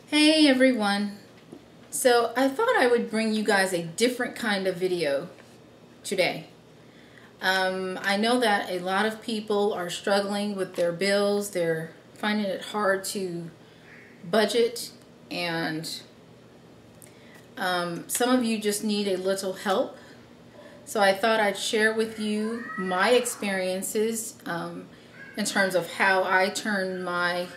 Hey everyone! So I thought I would bring you guys a different kind of video today. I know that a lot of people are struggling with their bills. They're finding it hard to budget, and some of you just need a little help. So I thought I'd share with you my experiences in terms of how I turned my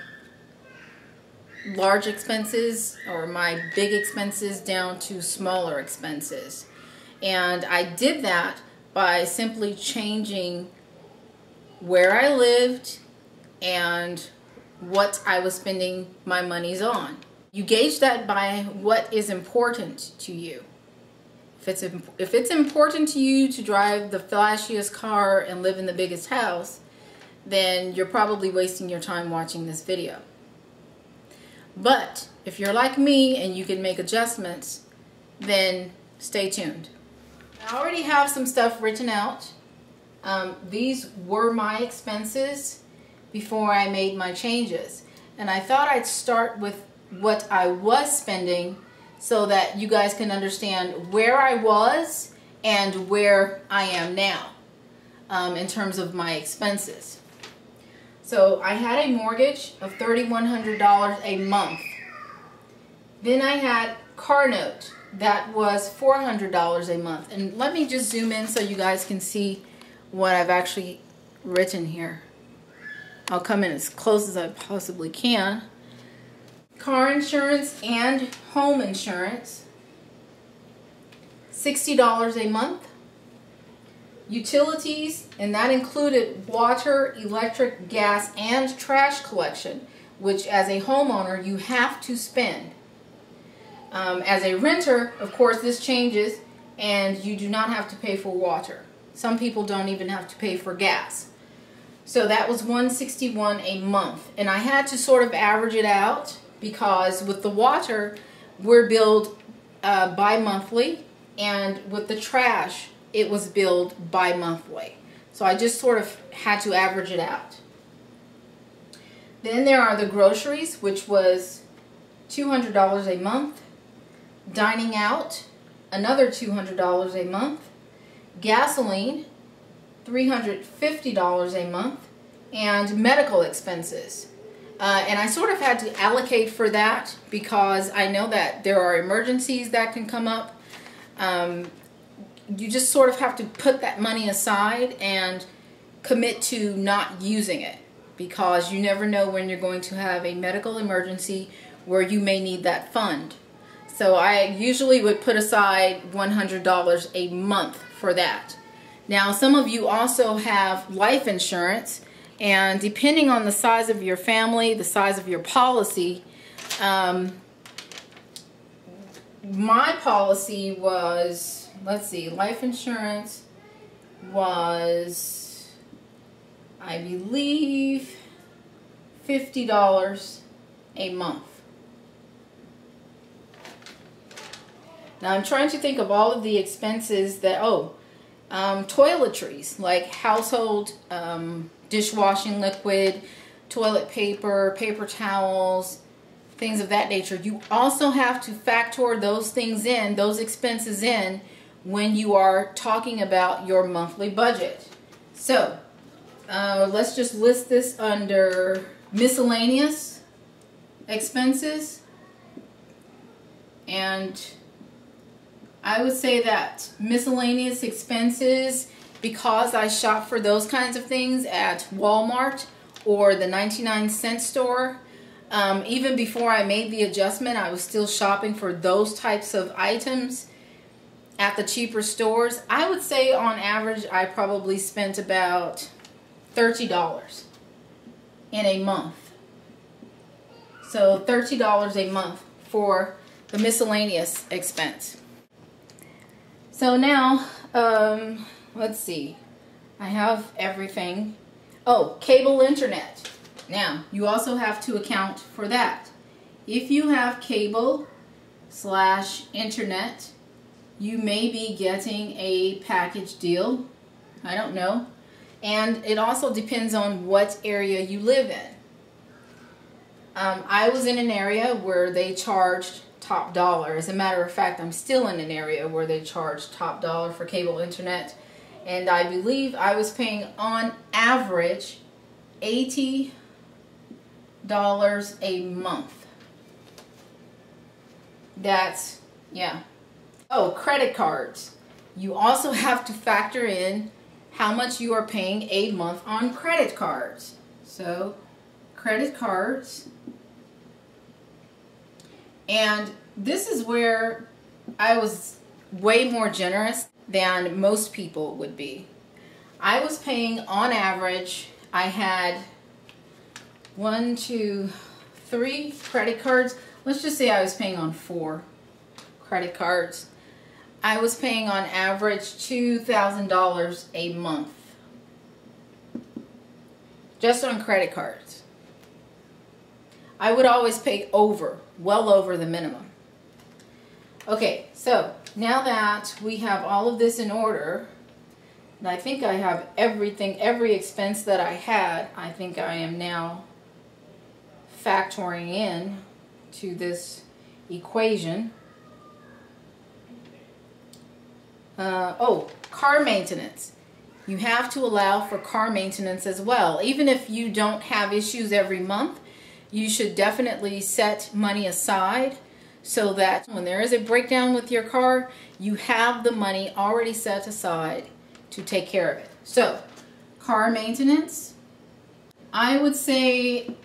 large expenses or my big expenses down to smaller expenses. And I did that by simply changing where I lived and what I was spending my monies on. You gauge that by what is important to you. If it's important to you to drive the flashiest car and live in the biggest house, then you're probably wasting your time watching this video. But if you're like me and you can make adjustments, then stay tuned. I already have some stuff written out. These were my expenses before I made my changes. And I thought I'd start with what I was spending so that you guys can understand where I was and where I am now in terms of my expenses. So I had a mortgage of $3,100 a month. Then I had car note. That was $400 a month. And let me just zoom in so you guys can see what I've actually written here. I'll come in as close as I possibly can. Car insurance and home insurance, $60 a month. Utilities, and that included water, electric, gas, and trash collection, which as a homeowner you have to spend. As a renter, of course, this changes and you do not have to pay for water. Some people don't even have to pay for gas. So that was $161 a month, and I had to sort of average it out because with the water we're billed bi-monthly, and with the trash it was billed bi-monthly. So I just sort of had to average it out. Then there are the groceries, which was $200 a month. Dining out, another $200 a month. Gasoline, $350 a month. And medical expenses. And I sort of had to allocate for that because I know that there are emergencies that can come up. You just sort of have to put that money aside and commit to not using it, because you never know when you're going to have a medical emergency where you may need that fund. So I usually would put aside $100 a month for that. Now some of you also have life insurance, and depending on the size of your family, the size of your policy, my policy was, let's see, life insurance was, I believe, $50 a month. Now I'm trying to think of all of the expenses that, toiletries, like household dishwashing liquid, toilet paper, paper towels, things of that nature. You also have to factor those things in, those expenses in, when you are talking about your monthly budget. So let's just list this under miscellaneous expenses, and I would say that miscellaneous expenses, because I shop for those kinds of things at Walmart or the 99-cent store, even before I made the adjustment, I was still shopping for those types of items at the cheaper stores. I would say on average I probably spent about $30 in a month. So $30 a month for the miscellaneous expense. So now, let's see, I have everything. Oh, cable internet. Now, you also have to account for that. If you have cable/internet, you may be getting a package deal. I don't know. And it also depends on what area you live in. I was in an area where they charged top dollar. As a matter of fact, I'm still in an area where they charge top dollar for cable internet. And I believe I was paying on average $80 a month. That's, yeah. Oh, credit cards. You also have to factor in how much you are paying a month on credit cards. So, credit cards. And this is where I was way more generous than most people would be. I was paying on average, I had 1, 2, 3 credit cards. Let's just say I was paying on 4 credit cards. I was paying on average $2,000 a month. Just on credit cards. I would always pay well over the minimum. Okay, so now that we have all of this in order, and I think I have everything, every expense that I had, I think I am now factoring in to this equation. Oh, car maintenance. You have to allow for car maintenance as well. Even if you don't have issues every month, you should definitely set money aside so that when there is a breakdown with your car, you have the money already set aside to take care of it. So, car maintenance, I would say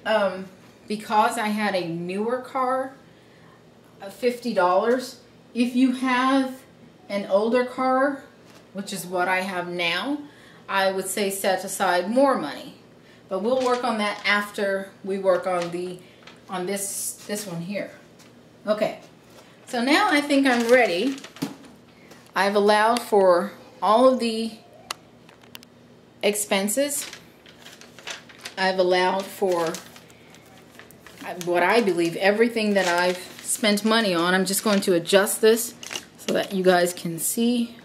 because I had a newer car, $50. If you have an older car, which is what I have now, I would say set aside more money. But we'll work on that after we work on this one here. Okay, so now I think I'm ready. I've allowed for all of the expenses. I've allowed for what I believe everything that I've spent money on. I'm just going to adjust this so that you guys can see.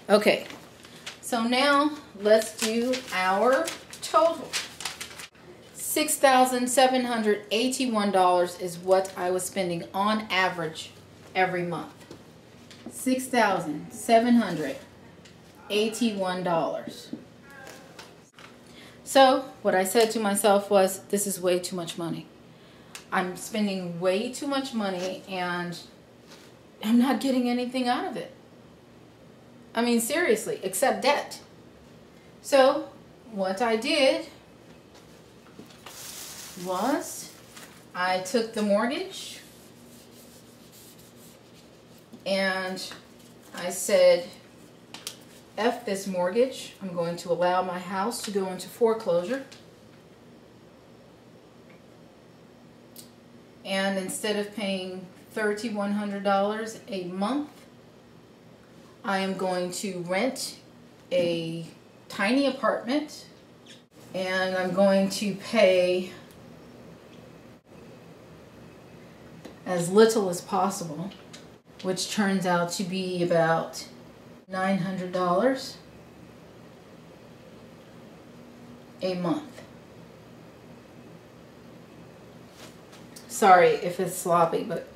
Okay, so now let's do our total. $6,781 is what I was spending on average every month. $6,781. So what I said to myself was, this is way too much money. I'm spending way too much money and I'm not getting anything out of it. I mean, seriously, except debt. So what I did was I took the mortgage and I said, F this mortgage. I'm going to allow my house to go into foreclosure. And instead of paying $3,100 a month, I am going to rent a tiny apartment and I'm going to pay as little as possible, which turns out to be about $900 a month. Sorry if it's sloppy, but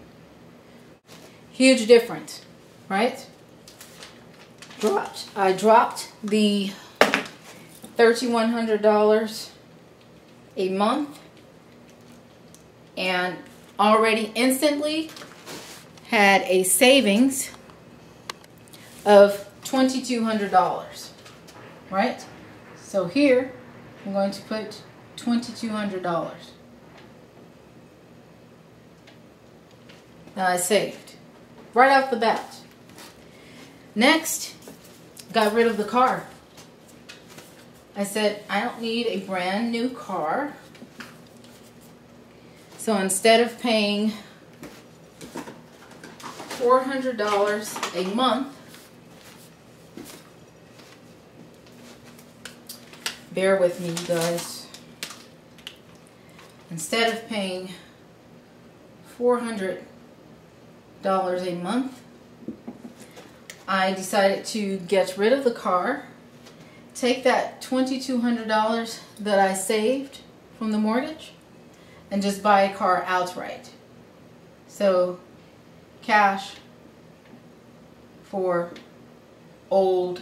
huge difference, right? I dropped the $3,100 a month and already instantly had a savings of $2,200, right? So here I'm going to put $2,200. Now I saved right off the bat. Next, got rid of the car. I said, I don't need a brand new car. So instead of paying $400 a month, bear with me, you guys. Instead of paying $400 a month, I decided to get rid of the car, take that $2,200 that I saved, from the mortgage and just buy a car outright. So cash for old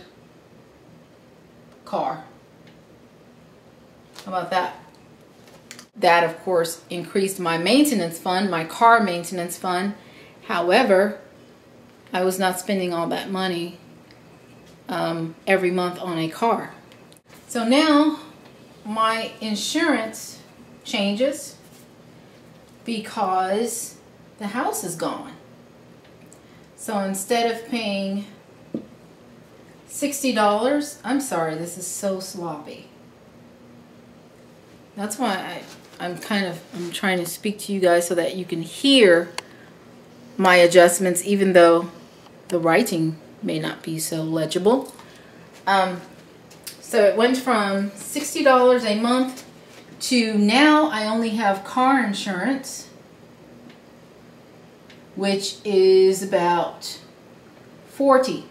car. How about that? That, of course, increased my maintenance fund, my car maintenance fund. However, I was not spending all that money every month on a car. So now my insurance changes because the house is gone. So instead of paying $60, I'm sorry, this is so sloppy. That's why I'm trying to speak to you guys so that you can hear my adjustments, even though the writing may not be so legible. So it went from $60 a month to now I only have car insurance, which is about $40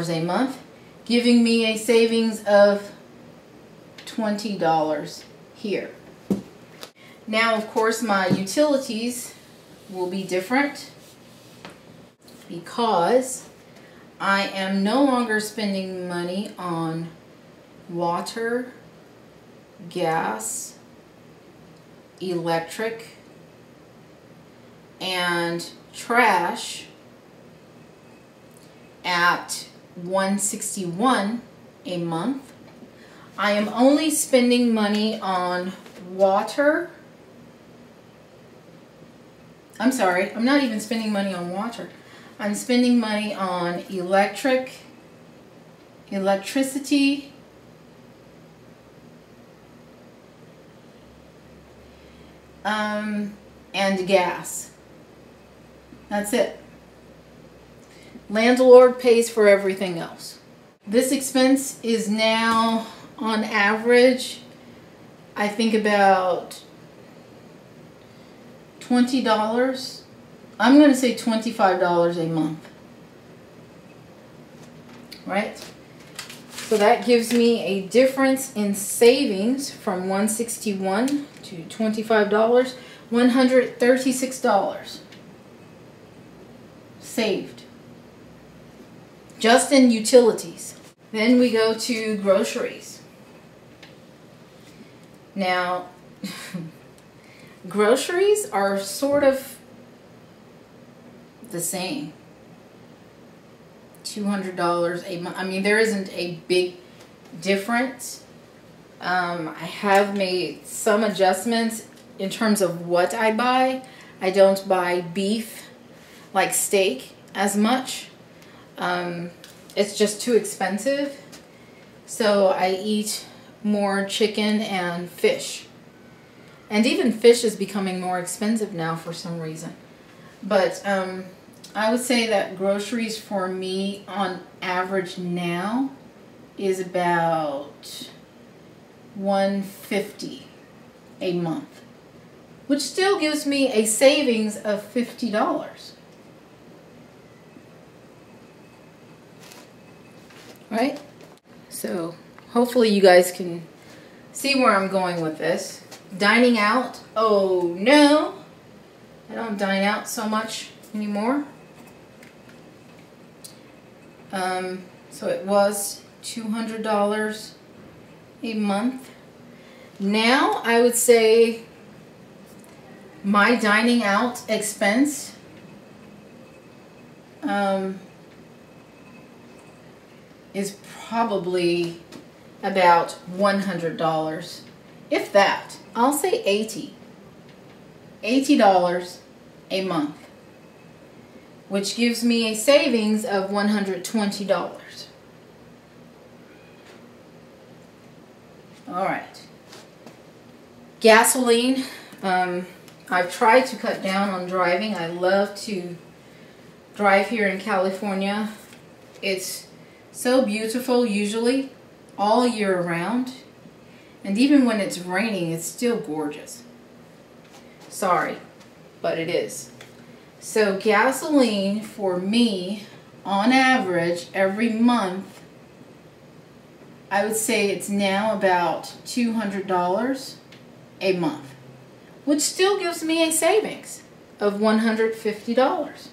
a month, giving me a savings of $20 here. Now, of course, my utilities will be different because I am no longer spending money on water, gas, electric, and trash at $161 a month. I am only spending money on water. I'm sorry, I'm not even spending money on water. I'm spending money on electricity, and gas. That's it. Landlord pays for everything else. This expense is now, on average, I think about $20. I'm going to say $25 a month. Right? So that gives me a difference in savings from $161 to $25, $136 saved. Just in utilities. Then we go to groceries. Now, groceries are sort of the same. $200 a month. I mean, there isn't a big difference. I have made some adjustments in terms of what I buy. I don't buy beef, like steak, as much. It's just too expensive. So I eat more chicken and fish. And even fish is becoming more expensive now for some reason. But I would say that groceries for me on average now is about $150 a month, which still gives me a savings of $50. Right? So hopefully you guys can see where I'm going with this. Dining out, oh no, I don't dine out so much anymore. So it was $200 a month. Now I would say my dining out expense is probably about $100, if that. I'll say $80 a month, which gives me a savings of $120. All right. Gasoline. I've tried to cut down on driving. I love to drive here in California. It's so beautiful usually all year round. And even when it's raining, it's still gorgeous. Sorry, but it is. So gasoline for me, on average, every month, I would say it's now about $200 a month, which still gives me a savings of $150.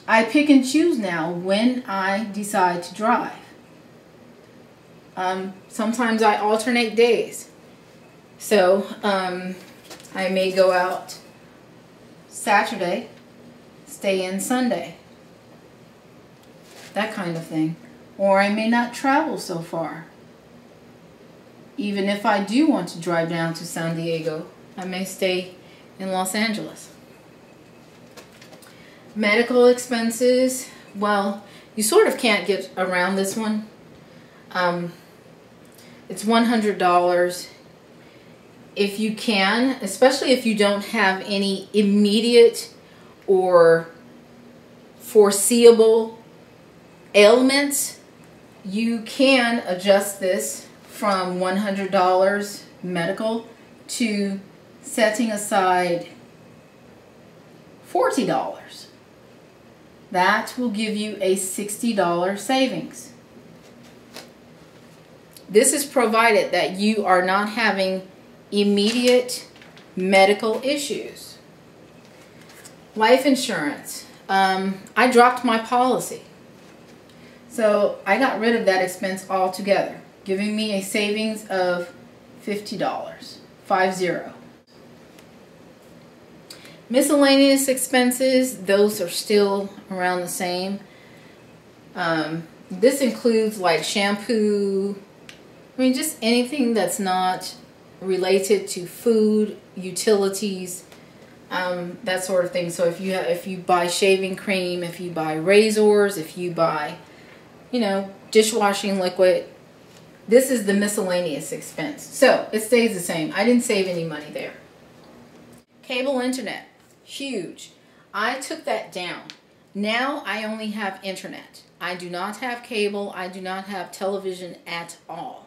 I pick and choose now when I decide to drive. Sometimes I alternate days. So I may go out Saturday, stay in Sunday, that kind of thing. Or I may not travel so far. Even if I do want to drive down to San Diego, I may stay in Los Angeles. Medical expenses, well, you sort of can't get around this one. It's $100 if you can, especially if you don't have any immediate or foreseeable ailments. You can adjust this from $100 medical to setting aside $40. That will give you a $60 savings. This is provided that you are not having immediate medical issues. Life insurance. I dropped my policy. So I got rid of that expense altogether, giving me a savings of $50. 50. Miscellaneous expenses, those are still around the same. This includes like shampoo, just anything that's not related to food, utilities, that sort of thing. So if you buy shaving cream, if you buy razors, if you buy, dishwashing liquid, this is the miscellaneous expense. So it stays the same. I didn't save any money there. Cable internet, huge. I took that down. Now I only have internet. I do not have cable. I do not have television at all.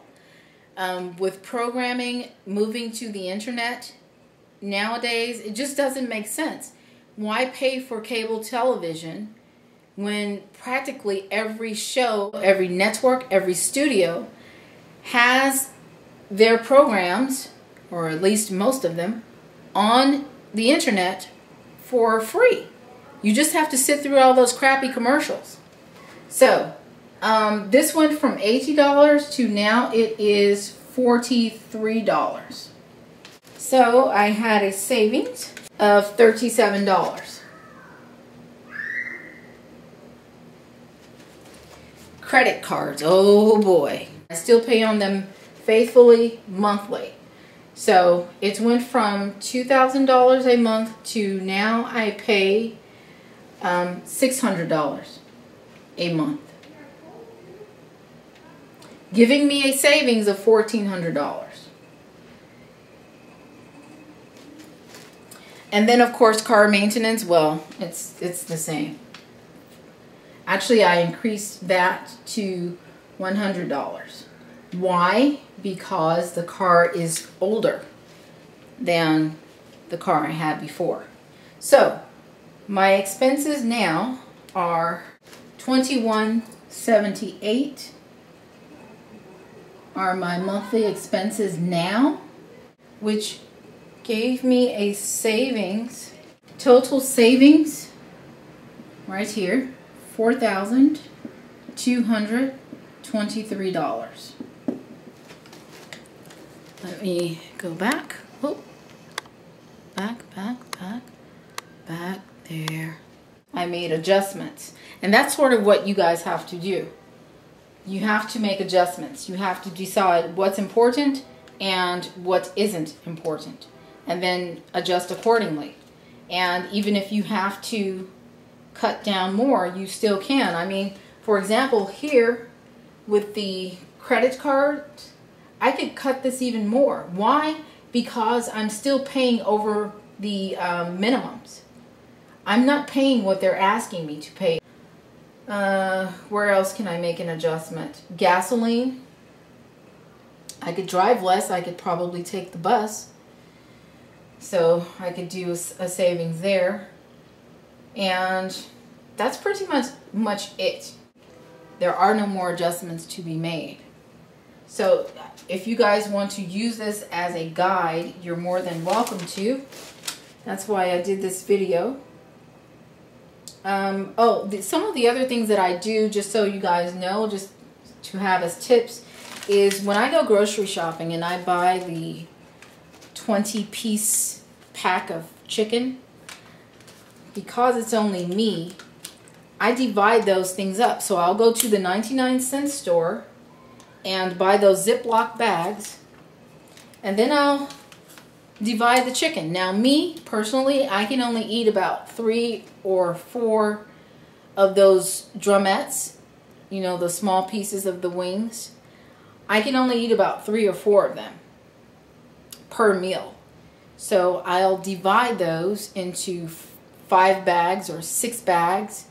With programming moving to the internet nowadays, it just doesn't make sense. Why pay for cable television when practically every show, every network, every studio has their programs, or at least most of them, on the internet for free? You just have to sit through all those crappy commercials. So this went from $80 to now it is $43. So I had a savings of $37. Credit cards, oh boy. I still pay on them faithfully monthly. So it went from $2,000 a month to now I pay $600 a month, giving me a savings of $1,400. And then of course car maintenance, well, it's the same. Actually, I increased that to $100. Why? Because the car is older than the car I had before. So my expenses now are $21.78 are my monthly expenses now, which gave me a savings, total savings right here, $4,223. Let me go back. Oh, back there. I made adjustments. And that's sort of what you guys have to do. You have to make adjustments. You have to decide what's important and what isn't important, and then adjust accordingly. And even if you have to cut down more, you still can. I mean, for example, here with the credit card, I could cut this even more. Why? Because I'm still paying over the minimums. I'm not paying what they're asking me to pay. Where else can I make an adjustment? Gasoline. I could drive less. I could probably take the bus. So I could do a savings there. And that's pretty much it. There are no more adjustments to be made. So if you guys want to use this as a guide, you're more than welcome to. That's why I did this video. Some of the other things that I do, just so you guys know, just to have as tips, is when I go grocery shopping and I buy the 20-piece pack of chicken, because it's only me, I divide those things up. So I'll go to the 99-cent store and buy those Ziploc bags, and then I'll divide the chicken. Now me, personally, I can only eat about 3 or 4 of those drumettes, you know, the small pieces of the wings. I can only eat about 3 or 4 of them per meal. So I'll divide those into 5 bags or 6 bags.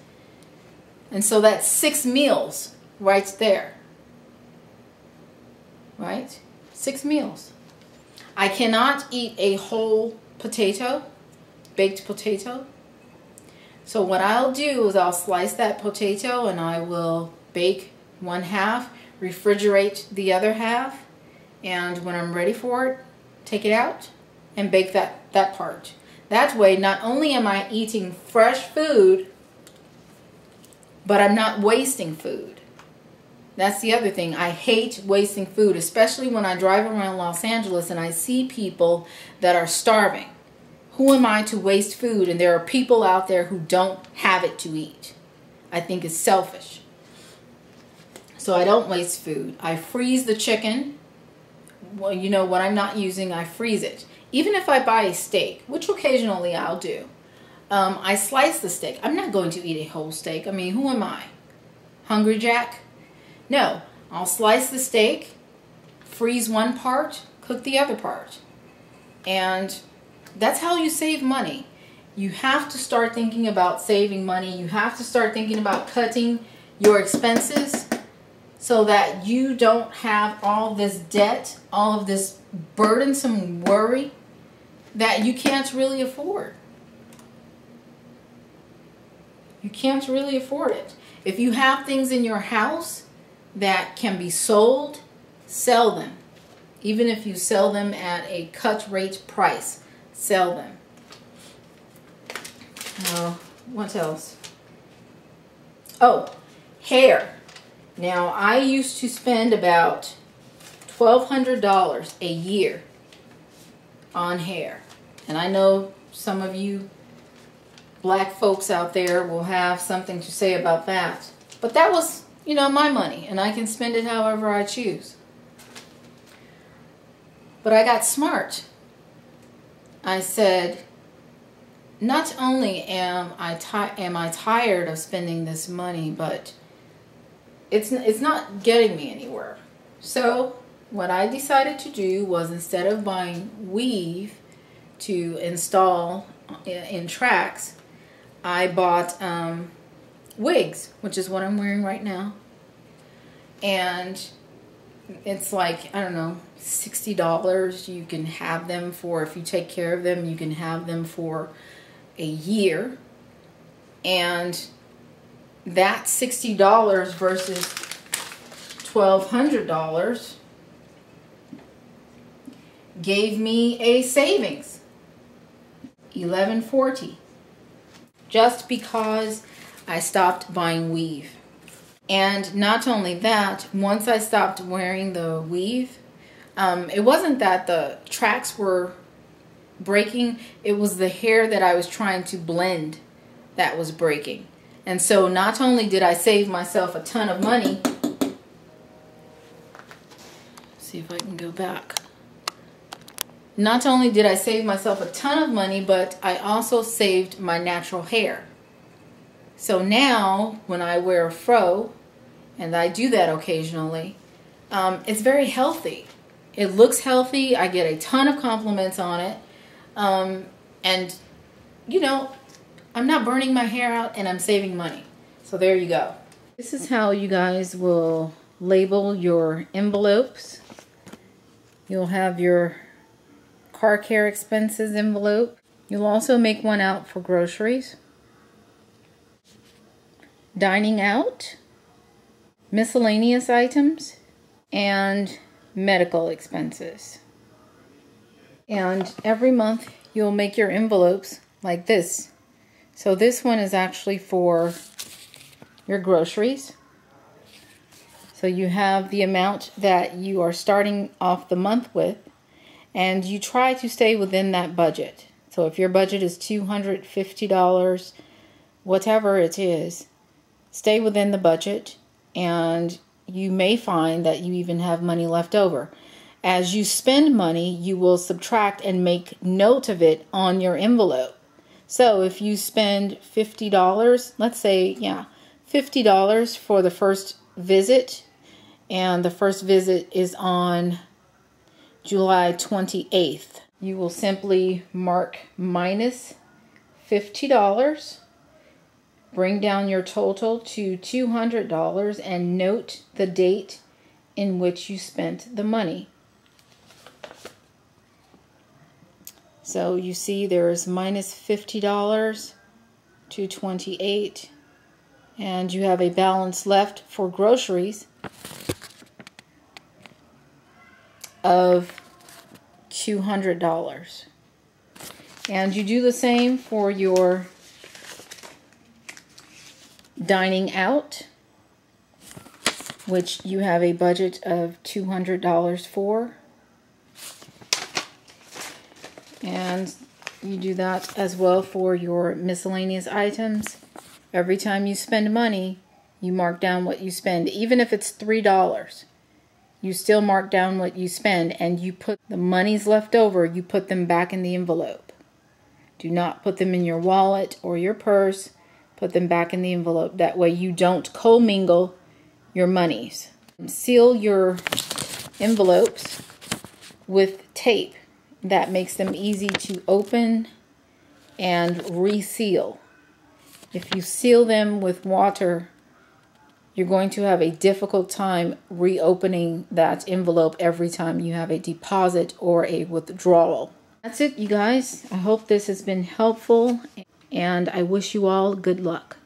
And so that's 6 meals right there. Right? 6 meals. I cannot eat a whole potato, baked potato. So what I'll do is I'll slice that potato and I will bake 1/2, refrigerate the other half, and when I'm ready for it, take it out and bake that part. That way, not only am I eating fresh food, but I'm not wasting food. That's the other thing. I hate wasting food, especially when I drive around Los Angeles and I see people that are starving. Who am I to waste food? And there are people out there who don't have it to eat. I think it's selfish. So I don't waste food. I freeze the chicken. Well, you know, what I'm not using, I freeze it. Even if I buy a steak, which occasionally I'll do, I slice the steak. I'm not going to eat a whole steak. I mean, who am I? Hungry Jack? No, I'll slice the steak, freeze one part, cook the other part. And that's how you save money. You have to start thinking about saving money. You have to start thinking about cutting your expenses so that you don't have all this debt, all of this burdensome worry that you can't really afford. You can't really afford it. If you have things in your house that can be sold, sell them. Even if you sell them at a cut rate price, sell them. What else? Oh, hair. Now, I used to spend about $1,200 a year on hair. And I know some of you black folks out there will have something to say about that. But that was, you know, my money, and I can spend it however I choose. But I got smart. I said, not only am I tired of spending this money, but it's not getting me anywhere. So what I decided to do was, instead of buying weave to install in tracks, I bought wigs, which is what I'm wearing right now. And it's like, I don't know, $60. You can have them for, if you take care of them, you can have them for a year. And that $60 versus $1,200 gave me a savings, $1,140, just because I stopped buying weave. And not only that, once I stopped wearing the weave, it wasn't that the tracks were breaking, it was the hair that I was trying to blend that was breaking. And so not only did I save myself a ton of money, see if I can go back. Not only did I save myself a ton of money, but I also saved my natural hair. So now when I wear a fro, and I do that occasionally, it's very healthy. It looks healthy. I get a ton of compliments on it. And, you know, I'm not burning my hair out and I'm saving money. So there you go. This is how you guys will label your envelopes. You'll have your car care expenses envelope. You'll also make one out for groceries. Dining out. miscellaneous items, and medical expenses. And every month you'll make your envelopes like this. So this one is actually for your groceries. So you have the amount that you are starting off the month with, and you try to stay within that budget. So if your budget is $250, whatever it is, stay within the budget, and you may find that you even have money left over. As you spend money, you will subtract and make note of it on your envelope. So if you spend $50, let's say, $50 for the first visit, and the first visit is on July 28th, you will simply mark minus $50, bring down your total to $200, and note the date in which you spent the money. So you see there's minus $50 to $28, and you have a balance left for groceries of $200. And you do the same for your dining out, which you have a budget of $200 for. And you do that as well for your miscellaneous items. Every time you spend money, you mark down what you spend. Even if it's $3, you still mark down what you spend, and you put the monies left over, you put them back in the envelope. Do not put them in your wallet or your purse. Put them back in the envelope. That way you don't commingle your monies. Seal your envelopes with tape. That makes them easy to open and reseal. If you seal them with water, you're going to have a difficult time reopening that envelope every time you have a deposit or a withdrawal. That's it, you guys. I hope this has been helpful, and I wish you all good luck.